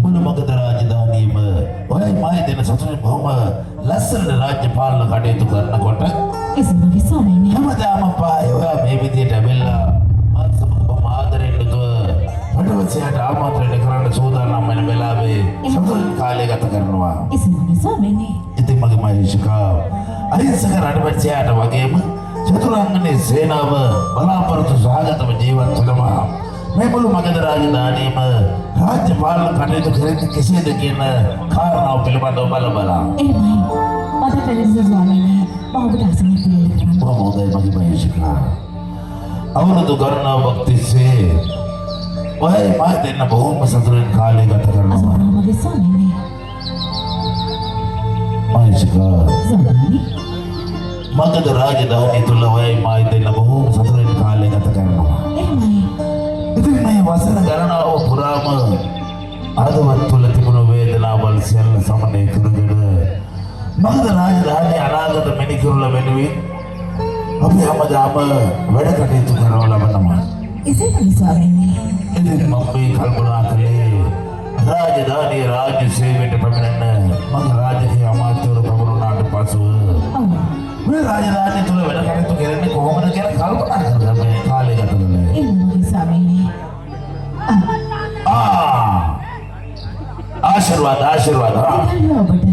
මුළු මගධ රාජධානියම ඔයයි මයි දෙන සතුටින් බොහොම ලස්සනට රාජ්‍ය පාලන කටයුතු කරනකොට ඉස්මගේ ස්වාමීනි හැමදාම පාය ඔයා මේ විදියට ඇවිල්ලා මාත් සමග බොහොම ආදරෙන් යුතුව රටවැසියාට ආමන්ත්‍රණය කරන්න සූදානම් වෙන වෙලාවේ සතුටින් කාලය ගත කරනවා. ඉස්මගේ ස්වාමීනි ඉතින් මගේ මහේෂිකා අහිංසක රටවැසියාට වගේම චතුරාංගනේ සේනාව බලාපොරොත්තු සහගතව ජීවත් වෙනවා. මේ මුළු මගධ රාජධානියම රාජ්‍ය පාලන කටයුතු කරන්නේ කෙසේද කියන කාරණාව පිළිබඳව බලබලා. එහෙමයි. මට තේරෙන්නේ ස්වාමීනි ඔබට අසන්න පිළිගන්න. මොහොතේ මගේ මහේෂිකා අවුරුදු ගණනාවක් තිස්සේ ඔයයි මා දෙන්න බොහොම සතුටින් කාලය ගත කරනවා. අසවරා මගේ ස්වාමීනි. මයිෂිකා ස්වාමීනි. මගධ රාජධානිය තුල ඔයයි මා දෙන්න බොහොම සතුටින් කාලය ගත කරනවා. එහෙමයි. ඉතින් මේ වසර ගණනාව පුරාම ආදවත් තුල තිබුණු වේදනාවල් සියල්ල සමනය කරගෙන මගධ රාජධානිය අනාගත මිනිකුරුල වෙනුවෙන් අපි හැමදාම වැඩ කටයුතු කරනව ලබනවා. එසේමයි ස්වාමීනි. ඉතින් මම මේ කල්පනා කළේ රාජධානිය රාජ්‍ය සේවයට පැමිණෙන මගේ රාජකීය අමාත්‍යවරු ප්‍රමුණාට පසුව ඔව්. මේ රාජධානිය තුල වැඩ කටයුතු කරන්නේ කොහොමද කියලා කල්පනා කරලා මේ කාලය ගත කළේ. එහෙමයි ස්වාමීනි. ආශිර්වාද ඔබට.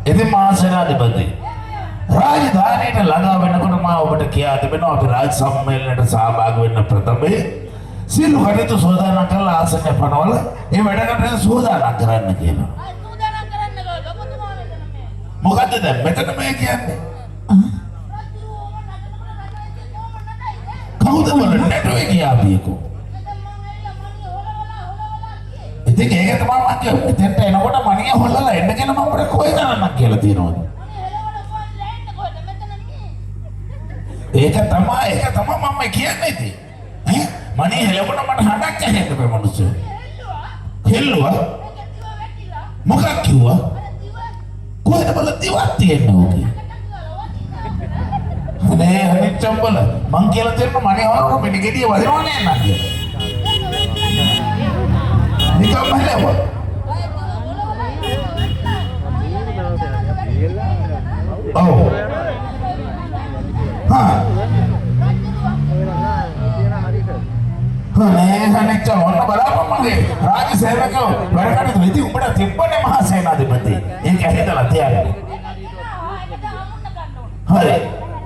ඉතින් මහා සේනාධිපති රාජධානියට ළඟා වෙනකොට මා ඔබට කියා තිබෙනවා අපි රාජ සම්මේලනයට සහභාගී වෙන්න ප්‍රථමේ සියලු කටයුතු සූදානම් කරලා ආසනය පනවල ඒ වැඩ කටයුතු සූදානම් කරන්න කියනවා. මොකද්ද දැන් මෙතන මේ කියන්නේ? කවුද බලන්නේ නැටුවේ කියාපියකෝ. ඉතින් ඒක තමයි මම කියන්නේ. එතෙන්ට එනකොට මණිය හොල්ලලා එන්න කියලා මම අපිට කොයි තරම්ක් කියලා තියෙනවද? ඒක තමයි මම කියන්නේ ඉතින්. මණිය හෙලකොට මට හඩක් ඇහෙන්න බෑ මිනිස්සු. හෙල්ලුවා? මොකක් කිව්වා? කොහෙද බල දිවක් තියෙන්නේ ඕකේ? අනේ හනිච්චම්බල මං කියලා තියෙන මණිය හොරන මෙන්න ගෙඩිය වදිනවනේ නංග. නිකම් මහලව. ඔව්. අනේ හනිච්චම් ඔන්න බලපන් මගේ රාජ්‍ය සේවකයෝ වැඩ කටයුතු ඉතින් උඹට තිබ්බනේ මහා සේනාධිපති. ඒක හිතලා තියාගන්න. හරි.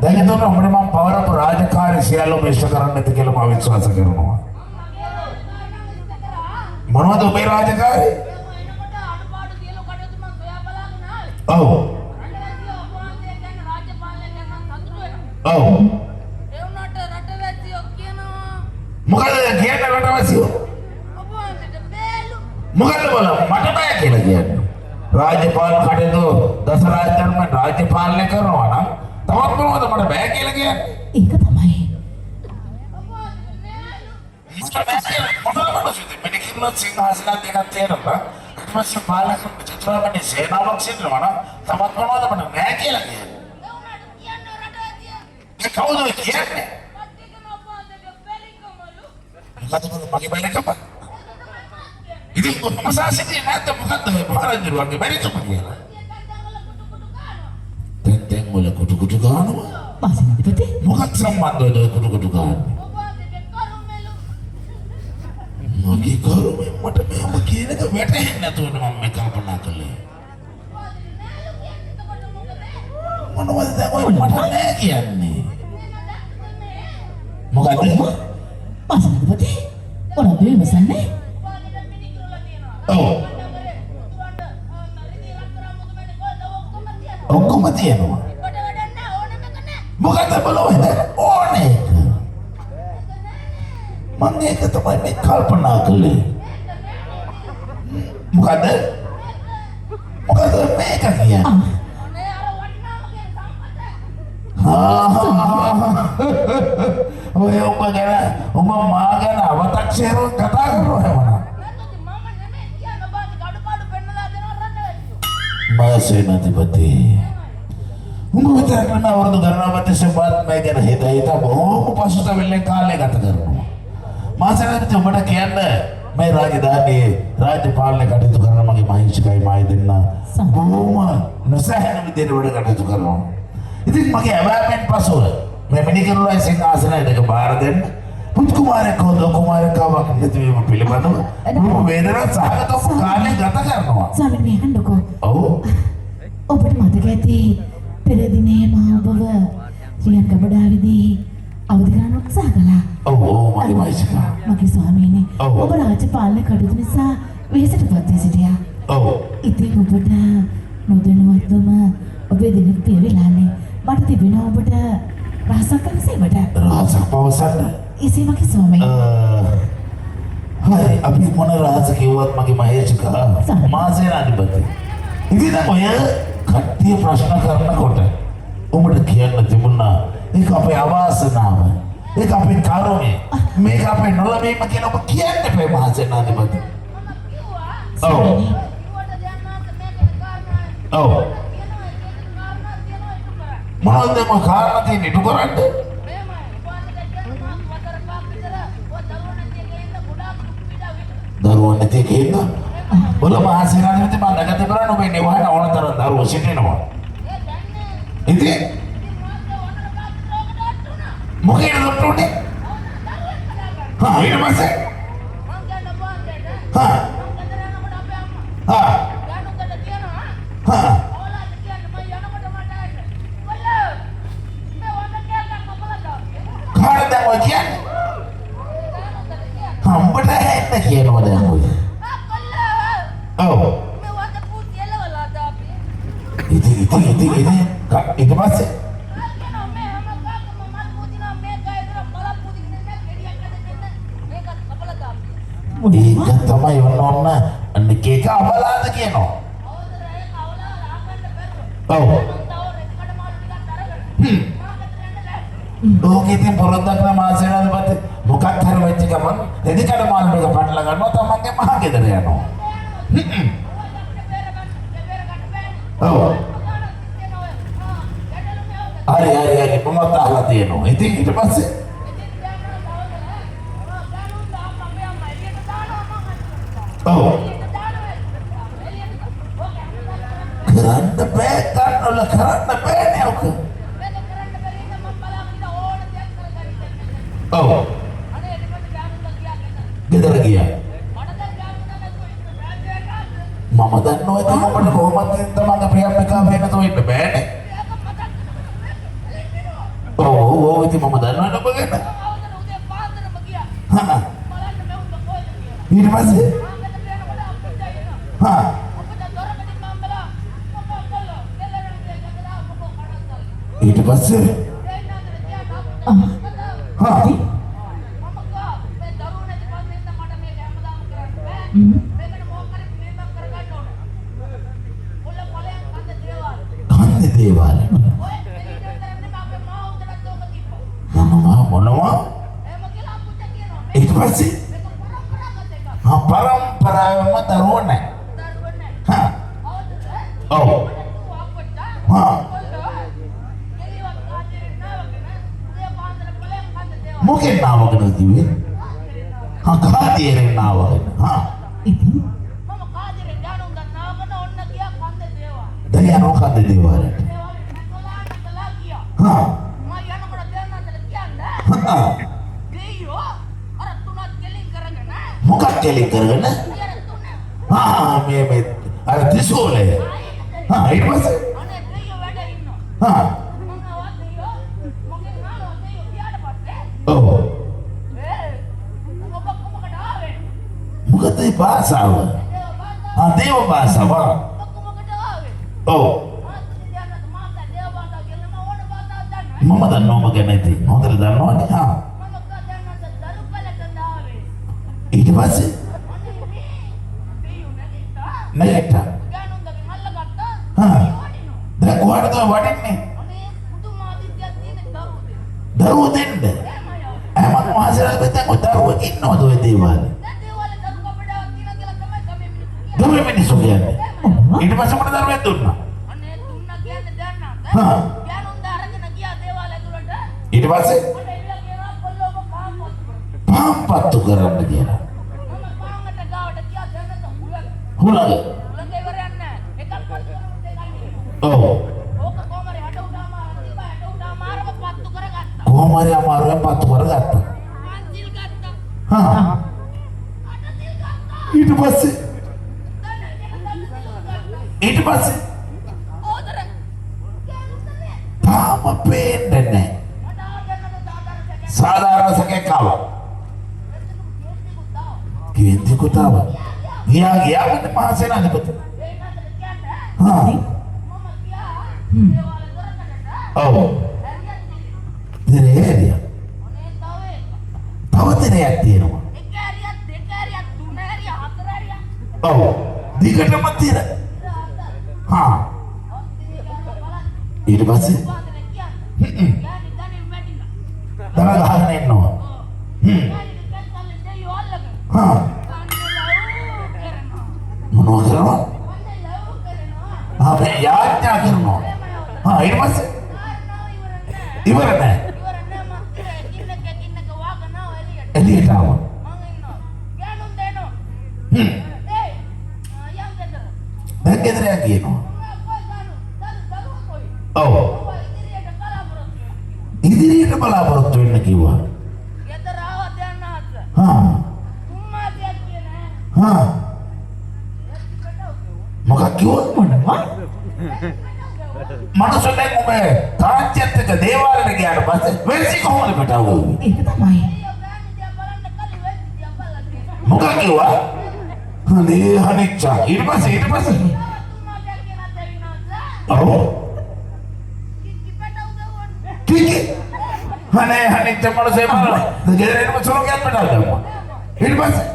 දැන් එතකොට උඹට මම පවරපු රාජකාරී සියල්ලම ඉෂ්ට කරන්න ඇති කියලා මම විශ්වාස කරනවා. මොනවද ඔබේ රාජකාරී? ඔව්. ඔව්. මොකද කියන්නේ රටවැසියෝ? මොකද බල මට බය කියලා කියන්නේ. රාජ්‍යපාල කටයුතු දසරාජ ධර්ම රාජ්‍ය පාලනය කරනවා නම් තවත් මොනවද මට බය කියලා කියන්නේ? ඒක තමයි. මෙනිකුලත් සිංහාසනයක් දෙකක් තියෙනවා. ඊට පස්සේ පාලක චතුරාර්ය සේනාවක් සිටිනවා නම් තවත් මොනවද මට බය කියලා කියන්නේ? ඒ කවුද කියන්නේ? මගේ බැලකම ඉතින් කොහොමසාසිතේ නැද්ද මොකද්ද මේ මහරජුරුවන්ගේ බැරිකම කියලා තෙන් වල කුටු ගන්නවා පාසනාධිපති මොකක් සම්බන්ධවද කුටු ගන්න මගේ කරුමේ මට මේව කියන එක වැටහෙන්නේ නැතුව මම මේ කල්පනා කළේ මොනවද දැන් ඔය මට නෑ කියන්නේ මොකද්ද පාසනාධිපති ඔන්න දෙවියන්සන්නේ ඔව් ඔක්කොම තියෙනවා මොකද බලවද ඕනේ මම ඒක තමයි මේ කල්පනා කළේ මොකද මේක කියන්නේ ඔය ඔබ මා ගැන අව탁සේරුව කතා කරනවා හැමෝම මා සේනාධිපති උඹ විතරක් නෙමෙයි අවුරුදු ගණනාවක් තිස්සේ බාත් මේ ගැන හිතා බොහොම පසුතැවිල්ලෙන් කාලය ගත කරනවා මා සේනාධිපති උඹට කියන්නේ මේ රාජධානියේ රාජ්‍ය පාලනය කටයුතු කරන මගේ මහින්ෂිකයි මායි දෙන්න බොහොම නොසැලෙන විදිහට වැඩ කටයුතු කරනවා ඉතින් මගේ අවෑමෙන් පසුව මේ මිනිකරුලයි සිංහාසනය දෙක බාර දෙන්න පුත් කුමාරයෙක් හෝ දො කුමාරිකාවක් නැතිවීම පිළිබඳව වේදනා සහගත කාලය ගත කරනවා ස්වාමීනි අහන්නකෝ ඔව් ඔබට මතක ඇති පෙර දිනේ මා ඔබව ශ්‍රීලංක බඩාවේදී අවදි කරන්න උත්සාහ කළා ඔව් මගේ මයිසිකා මගේ ස්වාමීනි ඔව්. ඔබ රාජ්‍ය පාලන කටයුතු නිසා වෙහෙසටපත් වී සිටියා ඔව් ඉතින් ඔබට නොදැනුවත්වම ඔබේ දිනක පියවිලානේ මට තිබෙනවා ඔබට රහසක් අහසෙවට රහසක් පවසන්න එසේ මගේ ස්වාමී. හරි අපි මොන රහස කිව්වත් මගේ මහේෂිකා මාසේනාධිපති. ඉතින් ඔය කට්ටිය ප්‍රශ්න කරනකොට ඔබට කියන්න තිබුණා ඒක අපේ අවාසනාව. ඒක අපේ කර්මය. මේක අපේ නොලැබීම කියලා ඔබ කියන්න එපා මාසේනාධිපති. ඔව්. ඔව්. මොනවද මේ කාරණා තියෙන්නේ ඉටු කරන්නේ? දරුවන් නැති කෙන්න බල මහසේනාධිපති මම නැගත කරන ඔබේ නිවහන ඕන තරම් දරුවෝ සිටිනවා. ඉතින් මොකේද දොට්ටුනේ? හා ඊට පස්සේ හා හා හා කාටද ඔය කියන්නේ? හම්බට හැන්න කියනවා දැන් ඔය. ඔව්. ඉතින් ඊට පස්සේ ඒක තමයි ඔන්න අනිකේක අවලාද කියනවා. ඔව්. ලෝකෙදී පොරොන්දක් මාසේනාධිපති මොකක් හරි වෙච්ච ගමන් දෙදිකට මාල් මේක පටල ගන්නවා තමන්ගේ මහ ගෙදර යනවා. ඔව්. හරි මොනවද අහලා තියෙනවා. ඉතින් ඊට පස්සේ ඔව්. කරන්න බෑ කරන්න බෑනේ ඔක. ඔව්. ගෙදර ගියා. මම දන්නවා ඒක මොකට කොහොමද තමන්ගේ ප්‍රියම්බිකා වෙනතෝ ඉන්න බෑනේ. ඔව් ඉතින් මම දන්නවා ඔබ ගැන. හා. ඊට පස්සේ හා. ඊට පස්සේ හා. කන්ද දේවාල මොනවා ඊට පස්සේ පරම්පරාවම දරුවෝ නැහැ. හා. ඔව්. හා. මොකෙන් නාවකද කිව්වේ? හා කාතියෙන් නාවකද? හා. ඉතින් දයano කන්ද දේවාලට. හා. මොකක් කෙලින් කරගෙන? මේ අර තිසෝලේ. හා ඊට පස්සේ හා. ඔව්. මොකද ඒ භාෂාව? දේව භාෂාව. ඔව්. මම දන්නවා ගැන ඉතින් හොඳට දන්නවනේ. හා. ඊට පස්සේ නැගිට්ටා. හා. දැන් කොහටද වඩින්නේ? දරුවෝ දෙන්න. මම මාසෙකට දැන් දරුවෝ ඉන්නවද ඔය දේවාල? දරුවෝ මිනිස්සු කියන්නේ. ඊට පස්සේ මොකද දරුවෝ දුන්නා? හා. ඊට පස්සේ පාම්පත්තු කරන්න කියලා. හුලඟ. ඔව්. කොහොම හරි අමාරුවෙන් පත්තු කරගත්තා. හා. ඊට පස්සේ තාම පේන්නේ නැහැ. සාධාරණ සකයක් ආවා. කේන්ති කොටාව. ගියා මට මාසේනාධිපති. හා. ඔව්. දෙරේරියා. තවතරයක් තියෙනවා. ඔව්. දිගටම තියෙන. හා. ඊට පස්සේ දන ගහගෙන ඉන්නවා. හා. මොනවද කරනවා? මේ යාඥා කරනවා. හා ඊට පස්සේ ඉවර නැහැ. එළියට ආවා. දැන් ගෙදර යනවා. ඔව්. ඉදිරියට බලාපොරොත්තු වෙන්න කිව්වා. හා. හා. මොකක් කිව්වද මොනවා? මනසෙන් ඔබේ තාච්චත් එක දේවාලෙට ගියාට පස්සේ වෙන්සි කොහොමද පිටාවුවේ? ඒක තමයි. මොකක් කිව්වා? අනේ හනිච්චා. ඊට පස්සේ ඔව්. කිකි. අනේ හනිච්චා මනසේ මරලා. ගෙදර එනම සොලකියක් පිටාවුවා. ඊට පස්සේ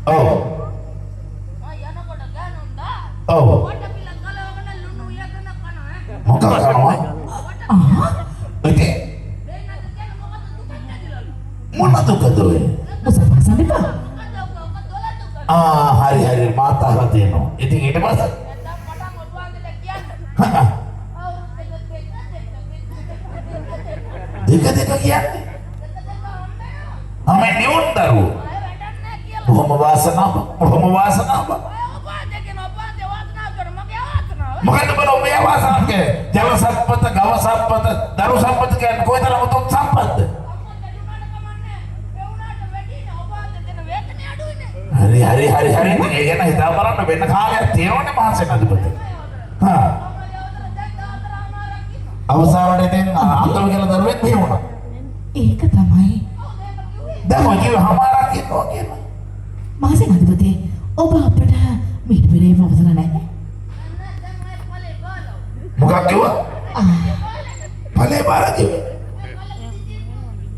ඔව්. ඔව්. මොකක් කරනවා? ඒ මොනවද කදෝයි? මුසපසන් එපා. හරි මාතාලා තියෙනවා. ඉතින් ඊට පස්සේ දෙක කියන්නේ අමේ නියුන් දරුවෝ. බොහොම වාසනාව. මොකද බල ඔබේ වාසනාවක ජල සම්පත, ගව සම්පත, දරු සම්පත කියන්නේ කොයිතරම් උතුම් සම්පත්ද? හරි. ඒ ගැන හිතා බලන්න වෙන කාලයක් තියෙනවනේ මහසෙන් අධිපති. හා. අවසානයේ ඉතින් අන්තම කියලා දරුවෙක් මෙහෙ වුණා. ඒක තමයි. දැන් ඔය කිව්ව හමාරක් කියනවා. මහසෙන් අධිපති ඔබ අපට මීට පෙරේ පවසලා නැහැ. මොකක් කිව්වා? ඵලේ බාර කිව්වේ.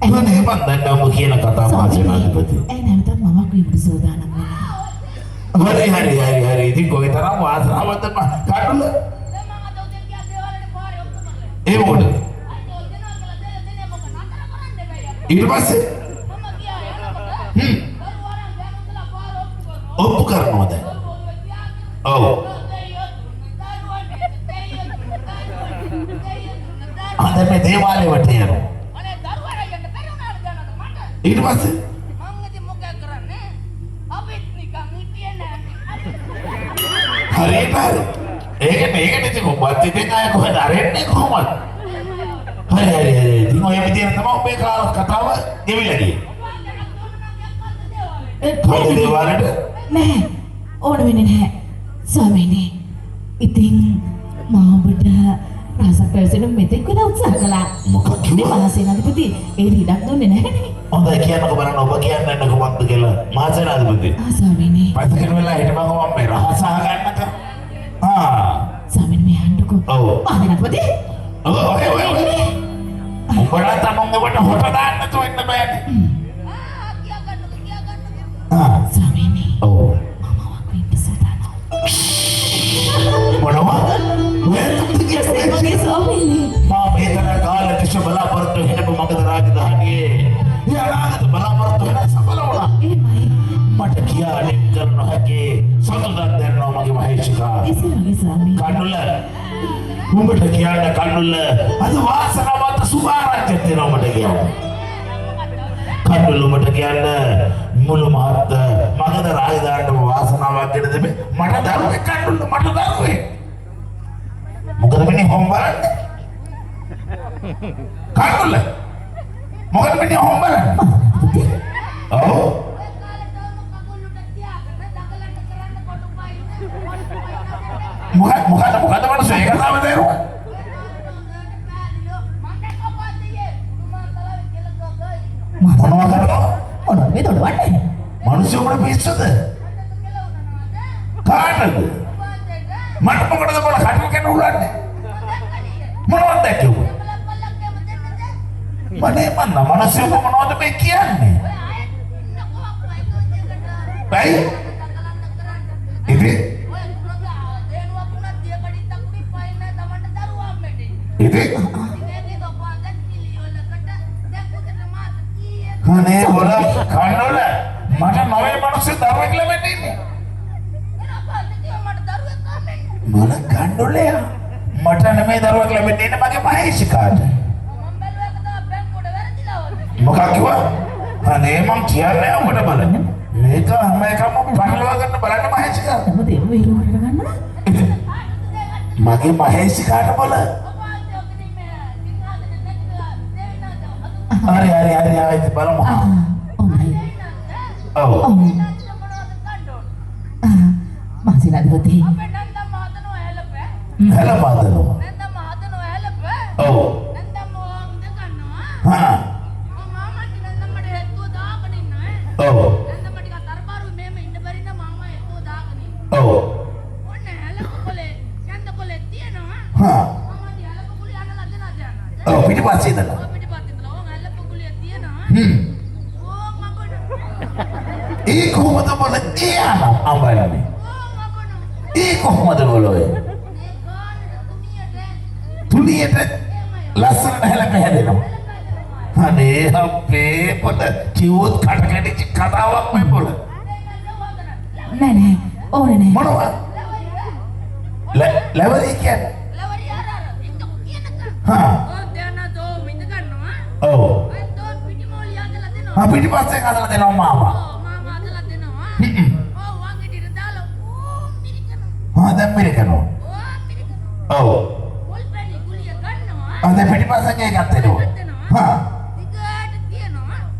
අනේ මන් දැන් ඔබ කියන කතාව මහසෙන් අධිපති. නැවතත් මම කීපට සෝදානම් වෙනවා. හරි. ඉතින් කොයිතරම් වාසනාවක්ද කඩුල? ඒ මොකද? ඊට පස්සේ ඔප්පු කරනවද? ඔව්. අද මේ දේවාලේ වටේ යනවා. ඊට පස්සේ හරි. ඒකනේ ඉතින් කොහොමද ඉතින් අය කොහෙද අරෙන්නේ කොහොමද? හරි. ඉතින් ඔය විදියට තමයි ඔබේ කතාව ගෙවිලා ගියේ. කොහෙද දේවාලෙට? නැහැ. ඕන වෙන්නේ නැහැ. ස්වාමීනි. ඉතින් මම ඔබට රසකරසෙන මෙතෙක් වෙලා උත්සාහ කළා. මොකක්ද කිව්වා? මහසෙන් අධිපති ඒ රීඩක් දුන්නේ නැහැනේ. හොඳයි කියන්නකෝ බලන්න ඔබ කියන්නේ කොහොමද කියලා. මහසෙන් අධිපති. ස්වාමීනි. පස්සේ වෙලා හිටපන් මම මේ රහස අහගන්නක. ස්වාමීනි මේ හන්ඩකෝ. ඔව්. මහසෙන් අධිපති. ඔව්. උඹලා තමන්ගේ වට හොට දාන්න තු වෙන්න බෑනේ. ස්වාමීනි. ඔව්. මම වක්විට සදානම්. මොනවා? මගේ ස්වාමීනි. මා මේතන කාලෙට බලාපොරොත්තු හිටපු මගද රාජධානියේ යානාගත බලාපොරොත්තු වෙන සඵල වුණා. එහෙමයි. මට කියාලෙන් කරන හැකි සතුටක් දැනෙනවා මගේ මහේෂිකා. එසේමගේ ස්වාමීනි. කඩුල උඹට කියන්න කඩුල අද වාසනාවන්ත සුභාරංචියක් තියෙනවා මට කියන්න. කඩුල උඹට කියන්න මුළු මහත් මගද රාජධානියට වාසනාවක් ගෙන දෙමේ මට දරුවෙක් කඩුල මට දරුවෙක්. මොකද මෙන්න හොම්බරන්නේ? කඩුල මොකද මෙන්න හොම්බරන්නේ? ඔව්. මොකද මනස ඒක තමයි දරුවා. මොනවා කරනවා? මොනවද මේ දොඩවන්නේ? මිනිස්සු උඹට පිස්සුද? කාටද? මට මොකටද මොන කටු කෙන උලන්නේ? මොනවද දැක්කේ? Mana mana manusia memenuhi demikian nih. Baik. Ini. Ini. Kane bola kanola. Mana nawe manusia daru ekla ini. Mana kanola ya? Mana nama daru ekla ini pakai mahis kan? Maka kiwa, ane emang ciarnya apa dah balan? Mereka mau panglagan balan mahal sekali. Apa dia wira dengan mana? Maki mahal sekali balan. Hari balan mahal. Oh. Masih nak dibuti. Help ada lo. Oh. Ha. Oh. Oh. Ha. Oh, pidi pasti dah. Iko mata bola iya lah ambil ni. Iko mata bola. Dunia tu lasan dah lah kaya dia. Ane hape bola ciut kata di kata awak me bola. Nene, oh nene. Mana wah? Level ikan. Ha. Oh. Tapi di pasti kata lah dia mama. Ada American. Oh. Ada pedi pasangnya kata tu. Ha.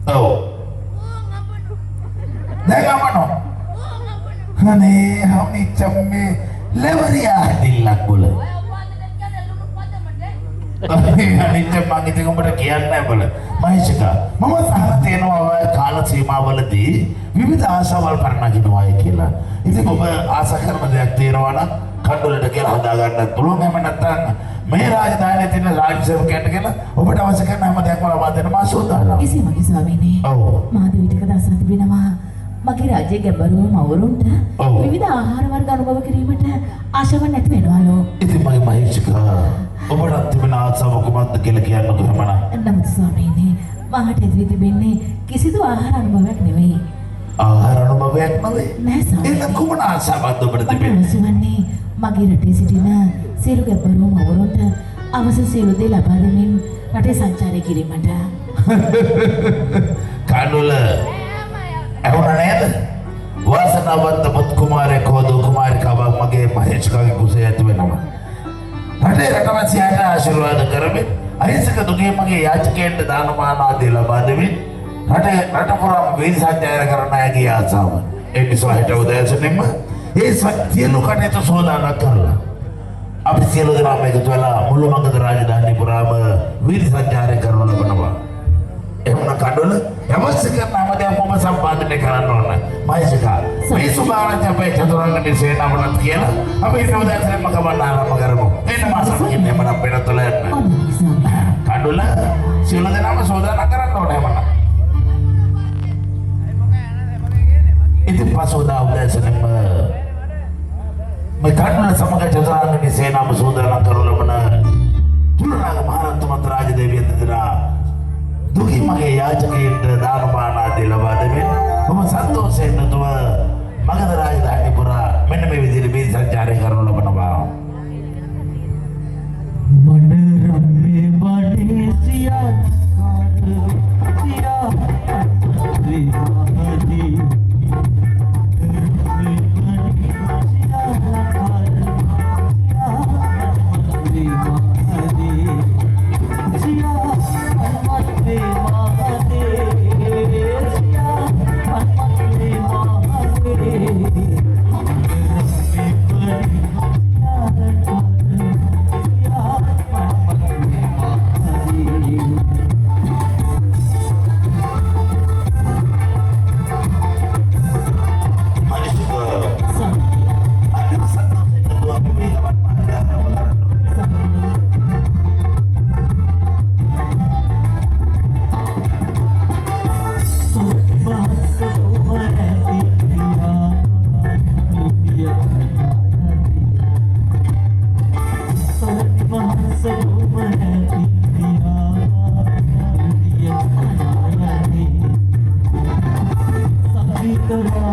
Oh. Dah mana? Ane hamni camme leveria dilak bola. Ane camma kita kemudian kian na bola. Mahasiswa, mama sahaja teno awal kala sima bola di, vivid asa awal pernah kita awal kila. Itu kau asa kan melihat teno ana, kandul ada kira hadagan dan tulung yang menatang. Merah aja dah ini raj sebagian kila, obat awal sekarang nama dia kalau batin masuk dah. Isi magi suami ni. Oh. Mahadevi dekat asal tibi nama. Magi raja gabaru mawurunta. Oh. Vivid ahar warga anubhav kirimata ashawan nati venwalo. Itu mahasiswa. Obat nanti benar sama kumat kila kian nak mana? Namun suami ni, mahadevi tibi ni kisi tu ahar anubhavak nevi. Ahar anubhavak nevi? Nasa. Itu kumana sama tu berarti. Pada suami magi rati sitina siru gabaru mawurunta awasal siru de labademin rati sancari kirimata. Kanula. Ehuna nela. Wasana wat tempat kumare kodo kumare kabak mage mahasiswa ke kusaya tu nama. Rata rata masih ada आशीर्वाद करबे ऐसे का दुनिया में याच के दान माना दिला बाद में रटा पूरा वीर साचार करना है कि आसाम एक स्वाइट उदय सुनिम ये सत्यलु का ने तो सोदा न करला अब सियलु दिना में तो वाला मुल्लो मंगत राजधानी पूरा में वीर साचार करना बनवा एमना काडोल एमस्क नाम दे हम संपादन करना होना मायसका मैं सुबह जब चतुरंग ने सेना बनत किया अब ये उदय से मकबना मगरमो इन मासा ini mana pera tolet kadula siapa dia nama saudara karan dong mana itu pas saudara udah seneng kadula sama kayak saudara ini saya nama saudara karan mana dulu nama maharan teman teraja dewi itu tidak duki makai ya cekin dan mana di laba dewi kamu satu saya itu makai teraja dah pura mana lebih bisa cari karan mana bang मनरमे बनेसिया Siya रे महदी කරා